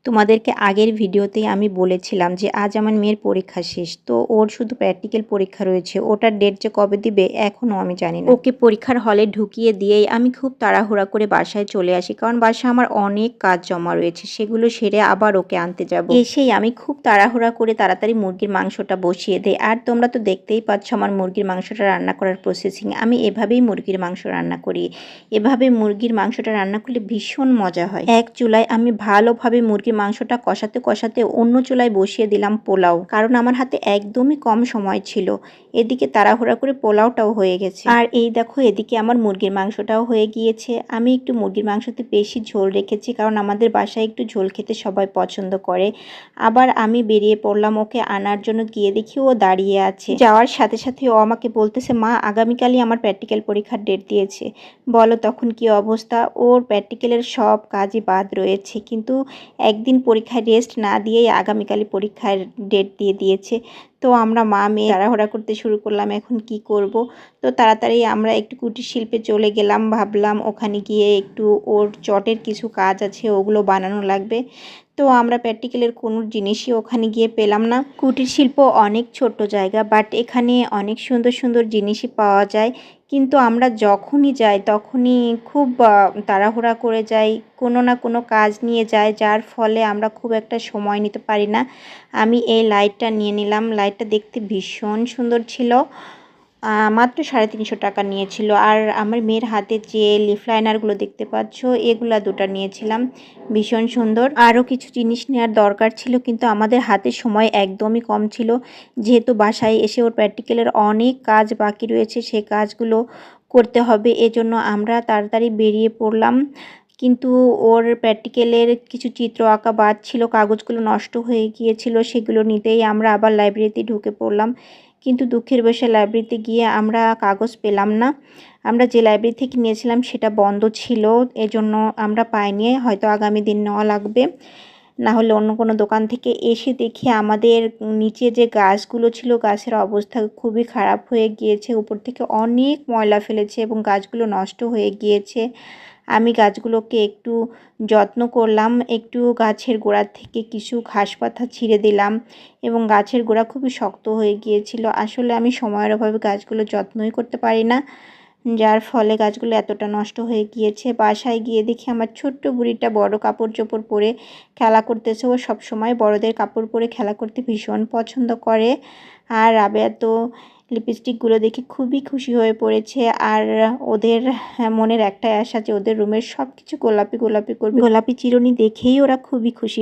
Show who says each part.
Speaker 1: তোমাদেরকে আগের ভিডিওতেই আমি বলেছিলাম যে আজ আমার মেয়ের পরীক্ষা শেষ, তো ওর শুধু প্র্যাকটিক্যাল পরীক্ষা রয়েছে। ওটার ডেট যে কবে দিবে এখনও আমি জানি না। ওকে পরীক্ষার হলে ঢুকিয়ে দিয়েই আমি খুব তাড়াহুড়া করে বাসায় চলে আসি, কারণ বাসায় আমার অনেক কাজ জমা রয়েছে, সেগুলো সেরে আবার ওকে আনতে যাব। এসেই আমি খুব তাড়াহুড়া করে তাড়াতাড়ি মুরগির মাংসটা বসিয়ে দেই। আর তোমরা তো দেখতেই পাচ্ছ আমার মুরগির মাংসটা রান্না করার প্রসেসিং। আমি এভাবেই মুরগির মাংস রান্না করি। এভাবে মুরগির মাংসটা রান্না করলে ভীষণ মজা হয়। এক চুলায় আমি ভালোভাবে মুরগির মাংসটা কষাতে কষাতে অন্য চুলায় বসিয়ে দিলাম পোলাও, কারণ আমার হাতে একদমই কম সময় ছিল। এদিকে তাড়াহুড়া করে পোলাওটাও হয়ে গেছে। আর এই দেখো, এদিকে আমার মুরগির মাংসটাও হয়ে গিয়েছে। আমি একটু মুরগির মাংসতে বেশি ঝোল রেখেছি, কারণ আমাদের বাসায় একটু ঝোল খেতে সবাই পছন্দ করে। আবার আমি বেরিয়ে পড়লাম ওকে আনার জন্য। গিয়ে দেখি ও দাঁড়িয়ে আছে। যাওয়ার সাথে সাথে ও আমাকে বলতেছে, মা আগামীকালই আমার প্র্যাকটিক্যাল পরীক্ষার ডেট দিয়েছে। বলো তখন কি অবস্থা। ওর প্র্যাকটিক্যালের সব কাজই বাদ রয়েছে, কিন্তু একদিন পরীক্ষায় রেস্ট না দিয়েই আগামীকালই পরীক্ষার ডেট দিয়ে দিয়েছে। তো আমরা মা মেয়ে তাড়াহুড়া করতে শুরু করলাম, এখন কি করব। তো তাড়াতাড়ি আমরা একটু কুটির শিল্পে চলে গেলাম। ভাবলাম ওখানে গিয়ে একটু ওর চটের কিছু কাজ আছে, ওগুলো বানানো লাগবে। তো আমরা প্র্যাকটিক্যালের কোনো জিনিসই ওখানে গিয়ে পেলাম না। কুটির শিল্প অনেক ছোট্ট জায়গা, বাট এখানে অনেক সুন্দর সুন্দর জিনিসই পাওয়া যায়। কিন্তু আমরা যখনই যাই তখনই খুব তাড়াহুড়া করে যাই, কোনো না কোনো কাজ নিয়ে যাই, যার ফলে আমরা খুব একটা সময় নিতে পারি না। আমি এই লাইটটা নিয়ে নিলাম। লাইটটা দেখতে ভীষণ সুন্দর ছিল। মাত্র 350 টাকা নিয়েছিল। আর আমার মেয়ের হাতে যে লিফ লাইনারগুলো দেখতে পাচ্ছ, এগুলা দুটো নিয়েছিলাম, ভীষণ সুন্দর। আরও কিছু জিনিস নেওয়ার দরকার ছিল, কিন্তু আমাদের হাতে সময় একদমই কম ছিল। যেহেতু বাসায় এসে ওর প্র্যাকটিক্যালের অনেক কাজ বাকি রয়েছে, সে কাজগুলো করতে হবে, এজন্য আমরা তাড়াতাড়ি বেরিয়ে পড়লাম। কিন্তু ওর প্র্যাকটিক্যালের কিছু চিত্র আঁকা বাদ ছিল, কাগজগুলো নষ্ট হয়ে গিয়েছিল, সেগুলো নিতেই আমরা আবার লাইব্রেরিতে ঢুকে পড়লাম। কিন্তু দুঃখের বশে লাইব্রেরিতে গিয়ে আমরা কাগজ পেলাম না। আমরা যে লাইব্রেরি থেকে নিয়েছিলাম সেটা বন্ধ ছিল, এজন্য আমরা পাইনি। হয়তো আগামী দিন নেওয়া লাগবে, না হলে অন্য কোনো দোকান থেকে। এসে দেখি আমাদের নিচে যে গাছগুলো ছিল, গাছের অবস্থা খুবই খারাপ হয়ে গিয়েছে। উপর থেকে অনেক ময়লা ফেলেছে এবং গাছগুলো নষ্ট হয়ে গিয়েছে। আমি গাছগুলোকে একটু যত্ন করলাম, একটু গাছের গোড়া থেকে কিছু ঘাস পাতা ছিঁড়ে দিলাম, এবং গাছের গোড়া খুবই শক্ত হয়ে গিয়েছিল। আসলে আমি সময়ের অভাবে গাছগুলো যত্নই করতে পারি না, যার ফলে গাছগুলো এতটা নষ্ট হয়ে গিয়েছে। বাসায় গিয়ে দেখি আমার ছোট্ট বুড়িটা বড় কাপড় চোপড় পরে খেলা করতেছে। ও সবসময় বড়দের কাপড় পরে খেলা করতে ভীষণ পছন্দ করে। আর রাবেয়া তো লিপস্টিকগুলো দেখে খুবই খুশি হয়ে পড়েছে। আর ওদের মনের একটাই আশা যে ওদের রুমের সব কিছু গোলাপি গোলাপি করবে। গোলাপি চিরুনি দেখেই ওরা খুবই খুশি।